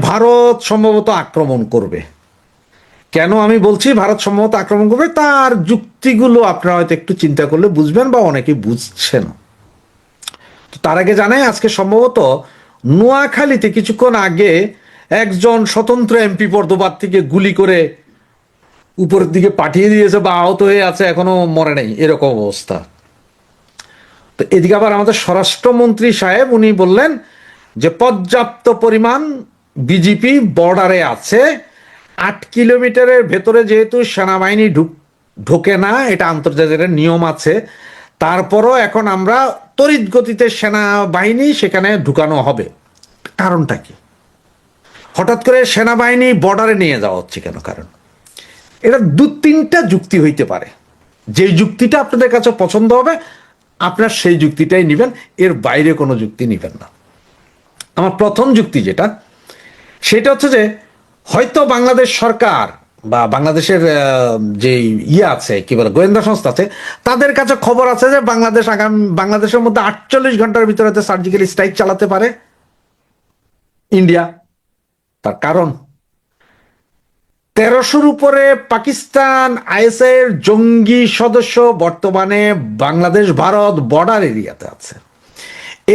ভারত সম্ভবত আক্রমণ করবে। কেন আমি বলছি ভারত সম্ভবত আক্রমণ করবে, তার যুক্তিগুলো আপনারা হয়তো একটু চিন্তা করলে বুঝবেন বা অনেকেই বুঝছেন। তার আগে জানাই, আজকে সম্ভবত নোয়াখালীতে কিছুক্ষণ আগে একজন স্বতন্ত্র এমপি পর্দবাদ থেকে গুলি করে উপরের দিকে পাঠিয়ে দিয়েছে বা আহত হয়ে আছে, এখনো মরে নাই, এরকম অবস্থা। তো এদিকে আবার আমাদের স্বরাষ্ট্রমন্ত্রী সাহেব উনি বললেন যে পর্যাপ্ত পরিমাণ বিজেপি বর্ডারে আছে, 8 কিলোমিটারের ভেতরে যেহেতু সেনাবাহিনী ঢোকে না, এটা আন্তর্জাতিক নিয়ম আছে, তারপরও এখন আমরা তড়িৎ গতিতে সেনাবাহিনী সেখানে ঢুকানো হবে। কারণটা কি? হঠাৎ করে সেনাবাহিনী বর্ডারে নিয়ে যাওয়া হচ্ছে কেন? কারণ এটা 2-3টা যুক্তি হইতে পারে। যে যুক্তিটা আপনাদের কাছে পছন্দ হবে আপনার সেই যুক্তিটাই নেবেন, এর বাইরে কোনো যুক্তি নেবেন না। আমার প্রথম যুক্তি যেটা, সেটা হচ্ছে যে হয়তো বাংলাদেশ সরকার বা বাংলাদেশের যে আছে কি বলে গোয়েন্দা সংস্থা আছে, তাদের কাছে খবর আছে যে বাংলাদেশের মধ্যে 48 ঘন্টার ভিতরে সার্জিক্যাল স্ট্রাইক চালাতে পারে ইন্ডিয়া। তার কারণ 1300-র উপরে পাকিস্তান আইএসআই এর জঙ্গি সদস্য বর্তমানে বাংলাদেশ ভারত বর্ডার এরিয়াতে আছে।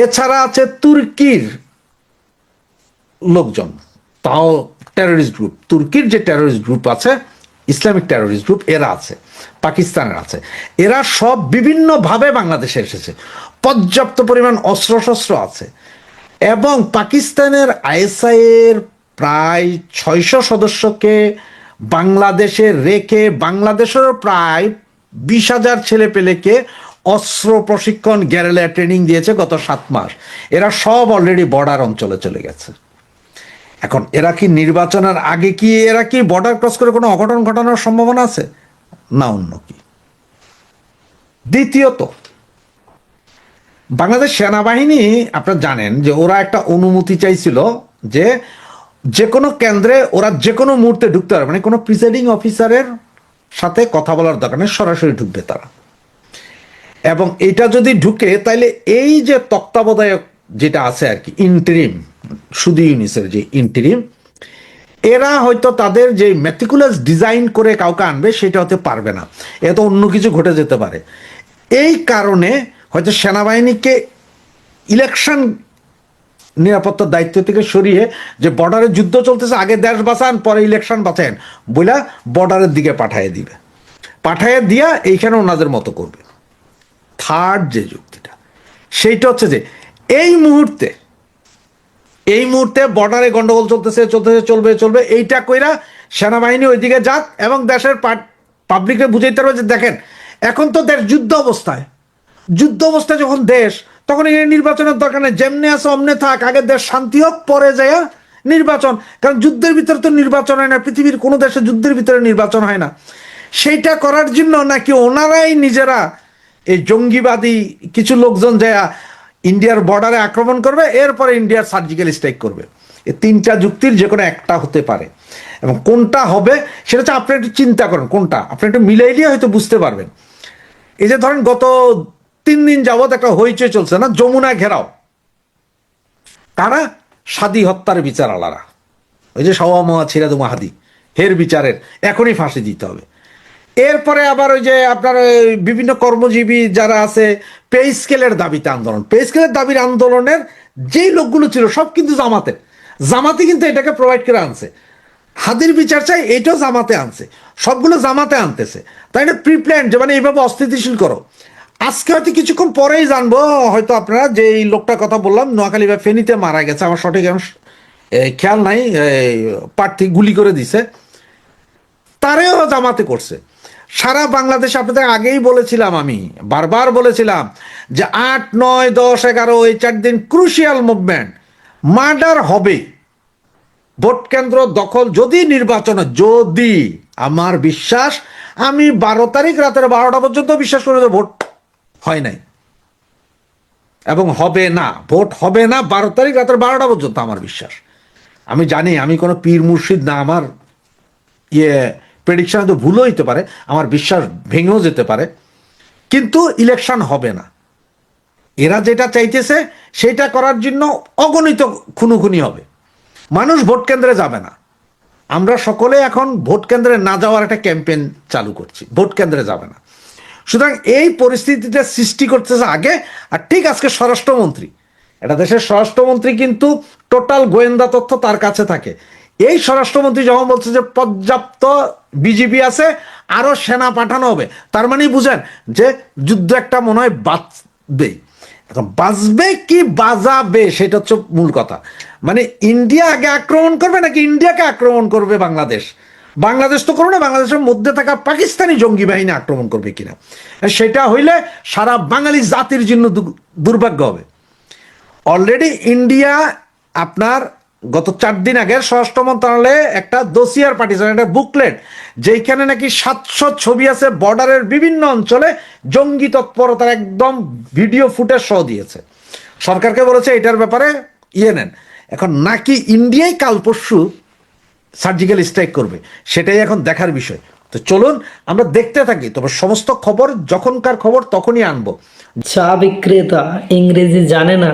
এছাড়া আছে তুর্কির লোকজন, তাও টেরোরিস্ট গ্রুপ, তুর্কির যে টেরোরিস্ট গ্রুপ আছে, ইসলামিক টেরোরিস্ট গ্রুপ, এরা আছে, পাকিস্তানের আছে, এরা সব বিভিন্নভাবে বাংলাদেশে এসেছে, পর্যাপ্ত পরিমাণ অস্ত্রশস্ত্র আছে। এবং পাকিস্তানের আইএসআই এর প্রায় 600 সদস্যকে বাংলাদেশে রেখে বাংলাদেশেরও প্রায় 20,000 ছেলে পেলেকে অস্ত্র প্রশিক্ষণ, গ্যারেলা ট্রেনিং দিয়েছে গত 7 মাস। এরা সব অলরেডি বর্ডার অঞ্চলে চলে গেছে। এখন এরা কি নির্বাচনের আগে কি এরা কি বর্ডার ক্রস করে কোনো অঘটন ঘটানোর সম্ভাবনা আছে না অন্য কি? দ্বিতীয়ত, বাংলাদেশ সেনাবাহিনী আপনারা জানেন যে ওরা একটা অনুমতি চাইছিল যে কোনো কেন্দ্রে ওরা যে কোনো মুহূর্তে ঢুকতে পারে, মানে কোনো প্রিসাইডিং অফিসারের সাথে কথা বলার দরকার নেই, সরাসরি ঢুকবে তারা। এবং এটা যদি ঢুকে তাইলে এই যে তত্ত্বাবধায়ক যেটা আছে আর কি, ইন্টারিম, শুধু ইউনিসের যে ইন্টারিম, এরা হয়তো তাদের যে মেটিকুলাস ডিজাইন করে কাউকে আনবে সেটা হতে পারবে না, এত অন্য কিছু ঘটে যেতে পারে। এই কারণে হয়তো সেনাবাহিনীকে ইলেকশন নিরাপত্তার দায়িত্ব থেকে সরিয়ে, যে বর্ডারে যুদ্ধ চলতেছে, আগে দেশ বাঁচান পরে ইলেকশন বাঁচান বইলা বর্ডারের দিকে পাঠাইয়ে দিয়া এইখানে ওনাদের মতো করবে। থার্ড যে যুক্তিটা, সেইটা হচ্ছে যে এই মুহূর্তে বর্ডারে গন্ডগোল চলবে, এইটা কইরা সেনাবাহিনী ওইদিকে যাক এবং দেশের পাবলিককে বুঝাইতে পারবে যে দেখেন এখন তো দেশ যুদ্ধ অবস্থায় যখন দেশ, তখন এই নির্বাচনের দরকার নেই, যেমনি আছে অমনে থাক, আগে দেশ শান্তি হোক পরে যায় নির্বাচন। কারণ যুদ্ধের ভিতরে তো নির্বাচন হয় না, পৃথিবীর কোনো দেশে যুদ্ধের ভিতরে নির্বাচন হয় না। সেইটা করার জন্য নাকি ওনারাই নিজেরা এই জঙ্গিবাদী কিছু লোকজন যায় ইন্ডিয়ার বর্ডারে আক্রমণ করবে, এরপরে ইন্ডিয়ার সার্জিক্যাল স্ট্রাইক করবে। এই 3টা যুক্তির যে কোনো একটা হতে পারে, এবং কোনটা হবে সেটা হচ্ছে আপনি একটু চিন্তা করেন, কোনটা আপনি একটু মিলাইলে হয়তো বুঝতে পারবেন। এই যে ধরেন গত 3 দিন যাবৎ একটা হইচই চলছে না, যমুনা ঘেরাও, কারা? সাদি হত্যার বিচার আলারা, ওই যে সওয়া মোয়া ছিরাদু মাহাদি, হের বিচারের এখনই ফাঁসি দিতে হবে। এরপরে আবার ওই যে আপনার বিভিন্ন কর্মজীবী যারা আছে, পে স্কেলের দাবিতে আন্দোলন, পে স্কেলের দাবির আন্দোলনের যেই লোকগুলো ছিল সব কিন্তু জামাতে কিন্তু এটাকে প্রোভাইড করে আনছে। হাদির বিচার চাই, এইটাও জামাতে আনছে, সবগুলো জামাতে আনতেছে। তাই না? প্রিপ্ল্যান, যে মানে এইভাবে অস্থিতিশীল করো। আজকে হয়তো কিছুক্ষণ পরেই জানবো হয়তো আপনারা, যে এই লোকটার কথা বললাম নোয়াখালী বা ফেনীতে মারা গেছে, আমার সঠিক খেয়াল নাই, প্রার্থী গুলি করে দিছে, তারেও জামাতে করছে। সারা বাংলাদেশে আপনাদের আগেই বলেছিলাম, আমি বারবার বলেছিলাম যে 8, 9, 10, 11 এই 4 দিন ক্রুশিয়াল মুভমেন্ট, মার্ডার হবে। ভোট কেন্দ্র দখল যদি যদি আমার বিশ্বাস, আমি 12 তারিখ রাতের 12টা পর্যন্ত বিশ্বাস করে ভোট হয় নাই এবং হবে না, ভোট হবে না 12 তারিখ রাতের 12টা পর্যন্ত আমার বিশ্বাস। আমি জানি আমি কোনো পীর মুর্শিদ না, আমার প্রেডিকশন তো ভুলও হইতে পারে, আমার বিশ্বাস ভেঙেও যেতে পারে, কিন্তু ইলেকশন হবে না। এরা যেটা চাইতেছে সেটা করার জন্য অগণিত খুনোখুনি হবে, মানুষ ভোট কেন্দ্রে যাবে না। আমরা সকলে এখন ভোট কেন্দ্রে না যাওয়ার একটা ক্যাম্পেইন চালু করছি, ভোট কেন্দ্রে যাবে না। সুতরাং এই পরিস্থিতিটা সৃষ্টি করতেছে আগে। আর ঠিক আজকে স্বরাষ্ট্রমন্ত্রী, এটা দেশের স্বরাষ্ট্রমন্ত্রী কিন্তু টোটাল গোয়েন্দা তথ্য তার কাছে থাকে। এই স্বরাষ্ট্রমন্ত্রী যখন বলছে যে পর্যাপ্ত বিজিবি আছে, আরো সেনা পাঠানো হবে, তার মানে বুঝেন যে যুদ্ধ একটা মনে হয় বাঁচবেই। এখন বাঁচবে কি বাজাবে সেটা হচ্ছে মূল কথা। মানে ইন্ডিয়া আগে আক্রমণ করবে নাকি ইন্ডিয়াকে আক্রমণ করবে বাংলাদেশ? বাংলাদেশ তো করবে না, বাংলাদেশের মধ্যে থাকা পাকিস্তানি জঙ্গি বাহিনী আক্রমণ করবে কিনা, সেটা হইলে সারা বাঙালি জাতির জন্য দুর্ভাগ্য হবে। অলরেডি ইন্ডিয়া আপনার গত 4 দিন আগে স্বরাষ্ট্র মন্ত্রণালয়ে একটা দোসিয়ার পাঠিয়েছে, একটা বুকলেট, যেখানে নাকি 700 ছবি আছে বর্ডারের বিভিন্ন অঞ্চলে জঙ্গি তৎপরতার একদম ভিডিও ফুটেজ সহ দিয়েছে। সরকারকে বলেছে এটার ব্যাপারে নেন। এখন নাকি ইন্ডিয়াই কাল পরশু সার্জিক্যাল স্ট্রাইক করবে, সেটাই এখন দেখার বিষয়। তো চলুন আমরা দেখতে থাকি, তবে সমস্ত খবর যখনকার খবর তখনই আনবো। চা বিক্রেতা ইংরেজি জানে না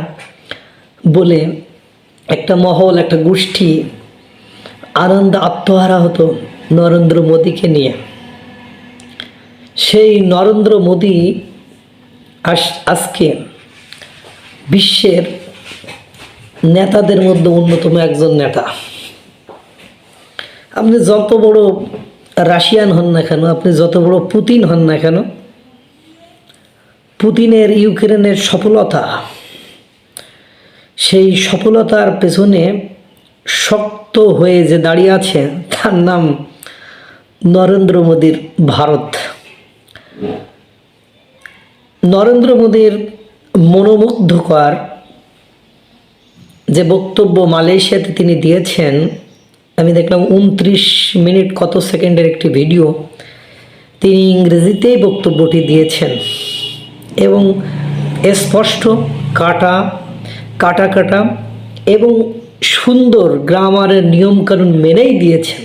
বলে একটা মহল, একটা গোষ্ঠী আনন্দ আত্মহারা হতো নরেন্দ্র মোদীকে নিয়ে। সেই নরেন্দ্র মোদী আজকে বিশ্বের নেতাদের মধ্যে অন্যতম একজন নেতা। আপনি যত বড় রাশিয়ান হন না কেন, আপনি যত বড় পুতিন হন না কেন, পুতিনের ইউক্রেনের সফলতা, সেই সফলতার পেছনে শক্ত হয়ে যে দাঁড়িয়ে আছে তার নাম নরেন্দ্র মোদীর ভারত। নরেন্দ্র মোদীর মনোমুগ্ধকর যে বক্তব্য মালয়েশিয়াতে তিনি দিয়েছেন, আমি দেখলাম 29 মিনিট কত সেকেন্ডের একটি ভিডিও, তিনি ইংরেজিতেই বক্তব্যটি দিয়েছেন এবং স্পষ্ট কাটা এবং সুন্দর গ্রামারের নিয়মকানুন মেনেই দিয়েছেন।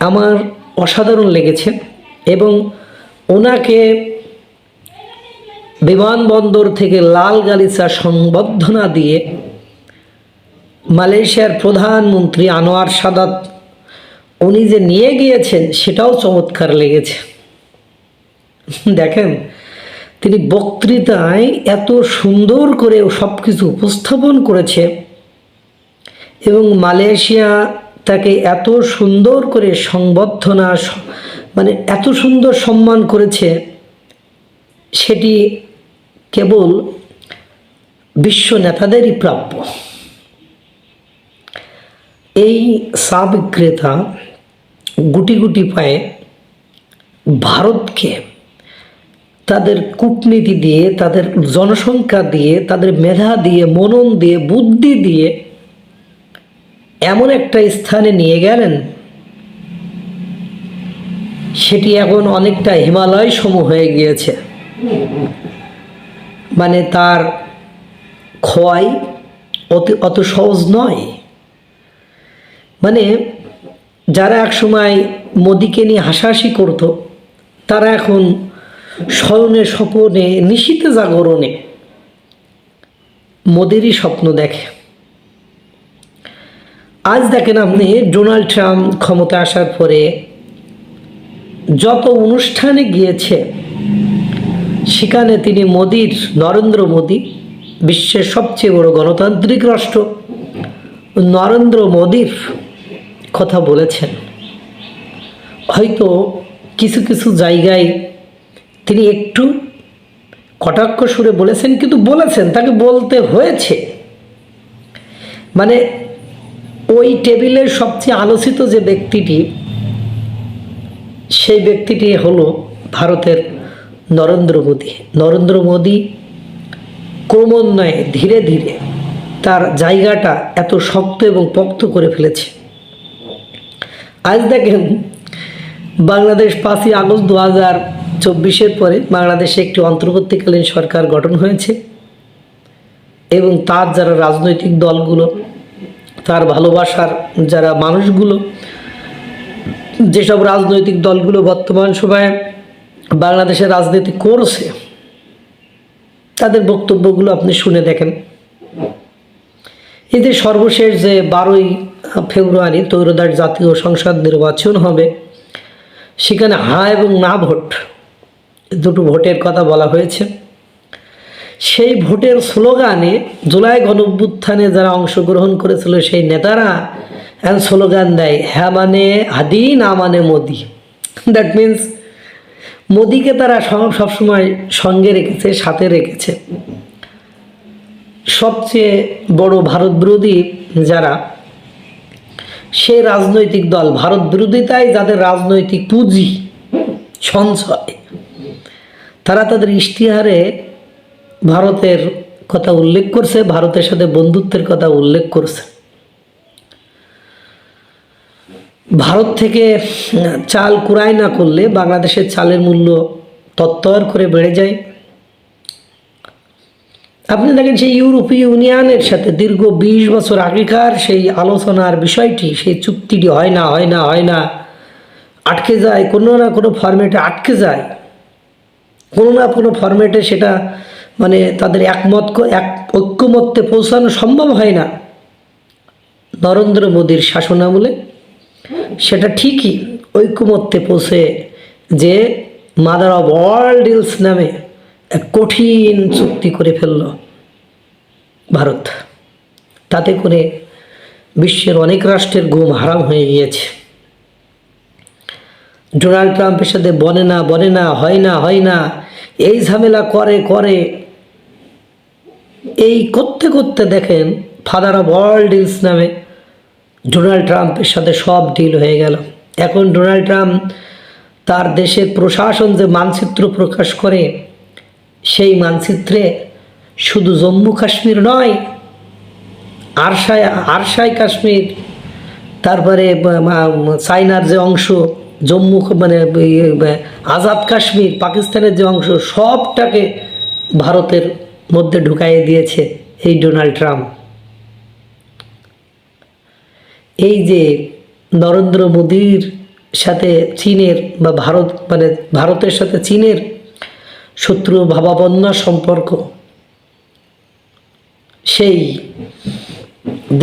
আমার অসাধারণ লেগেছে। এবং ওনাকে বিমানবন্দর থেকে লাল গালিচা সংবর্ধনা দিয়ে মালয়েশিয়ার প্রধানমন্ত্রী আনোয়ার সাদাত উনি যে নিয়ে গিয়েছেন সেটাও চমৎকার লেগেছে। দেখেন, তিনি বক্তৃতায় এত সুন্দর করে সব কিছু উপস্থাপন করেছে এবং মালয়েশিয়া তাকে এত সুন্দর করে সংবর্ধনা, মানে এত সুন্দর সম্মান করেছে, সেটি কেবল বিশ্ব নেতাদেরই প্রাপ্য। এই চা বিক্রেতা গুটি গুটি পায়ে ভারতকে তাদের কূটনীতি দিয়ে, তাদের জনসংখ্যা দিয়ে, তাদের মেধা দিয়ে, মনন দিয়ে, বুদ্ধি দিয়ে এমন একটা স্থানে নিয়ে গেলেন, সেটি এখন অনেকটা হিমালয় সম হয়ে গিয়েছে। মানে তার খোয়াই অত সহজ নয়। মানে যারা একসময় মোদিকে নিয়ে হাসাহাসি করত, তারা এখন শয়নে স্বপনে নিশীথে জাগরণে মোদিরই স্বপ্ন দেখে। আজ দেখেন আপনি, ডোনাল্ড ট্রাম্প ক্ষমতা আসার পরে যত অনুষ্ঠানে গিয়েছে সেখানে তিনি নরেন্দ্র মোদী, বিশ্বের সবচেয়ে বড় গণতান্ত্রিক রাষ্ট্র নরেন্দ্র মোদীর কথা বলেছেন। হয়তো কিছু কিছু জায়গায় তিনি একটু কটাক্ষ সুরে বলেছেন, কিন্তু বলেছেন, তাকে বলতে হয়েছে। মানে ওই টেবিলের সবচেয়ে আলোচিত যে ব্যক্তিটি, সেই ব্যক্তিটি হলো ভারতের নরেন্দ্র মোদী ক্রমান্বয়ে ধীরে ধীরে তার জায়গাটা এত শক্ত এবং পোক্ত করে ফেলেছে। আজ দেখেন, বাংলাদেশ 5ই আগস্ট 2024 পরে বাংলাদেশে একটি অন্তর্বর্তীকালীন সরকার গঠন হয়েছে এবং তার যারা রাজনৈতিক দলগুলো, তার ভালোবাসার যারা মানুষগুলো, যেসব রাজনৈতিক দলগুলো বর্তমান সময়ে বাংলাদেশের রাজনীতি করছে, তাদের বক্তব্যগুলো আপনি শুনে দেখেন। এই যে সর্বশেষ যে 12ই ফেব্রুয়ারি ত্রয়োদশ জাতীয় সংসদ নির্বাচন হবে, সেখানে হা এবং না ভোট, দুটো ভোটের কথা বলা হয়েছে। সেই ভোটের স্লোগানে জুলাই গণঅভ্যুত্থানে যারা অংশগ্রহণ করেছিল সেই নেতারা এখন স্লোগান দেয়, হ্যাঁ মানে হাদি, না মানে মোদি। দ্যাট মিন্স মোদিকে তারা সবসময় সঙ্গে রেখেছে, সাথে রেখেছে। সবচেয়ে বড় ভারত বিরোধী যারা, সেই রাজনৈতিক দল, ভারত বিরোধিতায় যাদের রাজনৈতিক পুঁজি সঞ্চয়, তারা তাদের ইশতেহারে ভারতের কথা উল্লেখ করছে, ভারতের সাথে বন্ধুত্বের কথা উল্লেখ করছে। ভারত থেকে চাল ক্রয় না করলে বাংলাদেশের চালের মূল্য তত্তর করে বেড়ে যায়। আপনি দেখেন সেই ইউরোপীয় ইউনিয়নের সাথে দীর্ঘ 20 বছর আগেকার সেই আলোচনার বিষয়টি, সেই চুক্তিটি হয় না, আটকে যায়, কোনো না কোনো ফরম্যাটে আটকে যায়, কোনো না কোনো ফরম্যাটে সেটা মানে তাদের ঐক্যমত্যে পৌঁছানো সম্ভব হয় না। নরেন্দ্র মোদীর শাসনামলে সেটা ঠিকই ঐক্যমত্যে পৌঁছে যে মাদার অফ অল ডিলস নামে এক কঠিন চুক্তি করে ফেলল ভারত। তাতে করে বিশ্বের অনেক রাষ্ট্রের ঘুম হারাম হয়ে গিয়েছে। ডোনাল্ড ট্রাম্পের সাথে বনে না, হয় না, এই ঝামেলা করে এই করতে দেখেন ফাদার অফ অল ডিলস নামে ডোনাল্ড ট্রাম্পের সাথে সব ডিল হয়ে গেল। এখন ডোনাল্ড ট্রাম্প তার দেশের প্রশাসন যে মানচিত্র প্রকাশ করে, সেই মানচিত্রে শুধু জম্মু কাশ্মীর নয়, আরসাই কাশ্মীর, তারপরে চায়নার যে অংশ জম্মু মানে আজাদ কাশ্মীর, পাকিস্তানের যে অংশ, সবটাকে ভারতের মধ্যে ঢুকাইয়ে দিয়েছে এই ডোনাল্ড ট্রাম্প। এই যে নরেন্দ্র মোদীর সাথে চীনের বা ভারতের সাথে চীনের শত্রু ভাবাপন্ন সম্পর্ক, সেই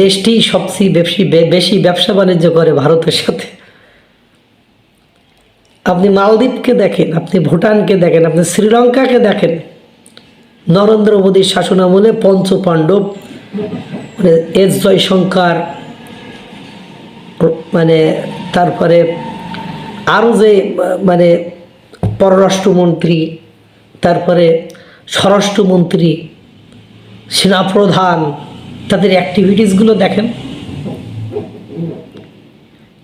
দেশটি সবচেয়ে বেশি ব্যবসা বাণিজ্য করে ভারতের সাথে। আপনি মালদ্বীপকে দেখেন, আপনি ভুটানকে দেখেন, আপনি শ্রীলঙ্কাকে দেখেন, নরেন্দ্র মোদীর শাসনামলে পঞ্চ পাণ্ডব মানে এস জয়শঙ্কর, মানে তারপরে আরও যে মানে পররাষ্ট্রমন্ত্রী, তারপরে স্বরাষ্ট্রমন্ত্রী, সেনাপ্রধান, তাদের অ্যাক্টিভিটিসগুলো দেখেন।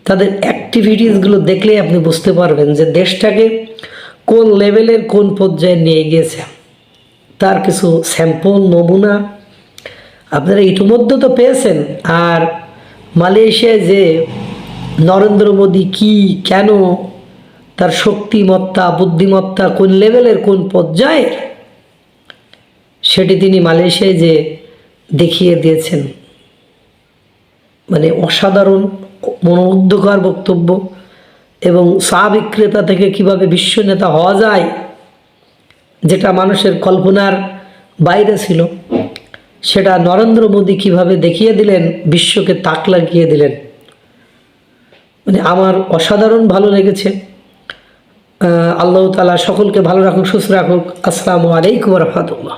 তাদের অ্যাক্টিভিটিসগুলো দেখলেই আপনি বুঝতে পারবেন যে দেশটাকে কোন লেভেলের, কোন পর্যায়ে নিয়ে গিয়েছে। তার কিছু স্যাম্পল নমুনা আপনারা ইতিমধ্যে তো পেয়েছেন। আর মালয়েশিয়ায় যে নরেন্দ্র মোদী কি, কেন, তার শক্তিমত্তা, বুদ্ধিমত্তা কোন লেভেলের, কোন পর্যায়ের, সেটি তিনি মালয়েশিয়ায় যে দেখিয়ে দিয়েছেন। মানে অসাধারণ মনোমুগ্ধকর বক্তব্য। এবং চা বিক্রেতা থেকে কিভাবে বিশ্ব নেতা হওয়া যায়, যেটা মানুষের কল্পনার বাইরে ছিল, সেটা নরেন্দ্র মোদী কিভাবে দেখিয়ে দিলেন, বিশ্বকে তাক লাগিয়ে দিলেন। মানে আমার অসাধারণ ভালো লেগেছে। আল্লাহ তাআলা সকলকে ভালো রাখুক, সুস্থ রাখুক। আসসালামু আলাইকুম ওয়া রাহমাতুল্লাহ।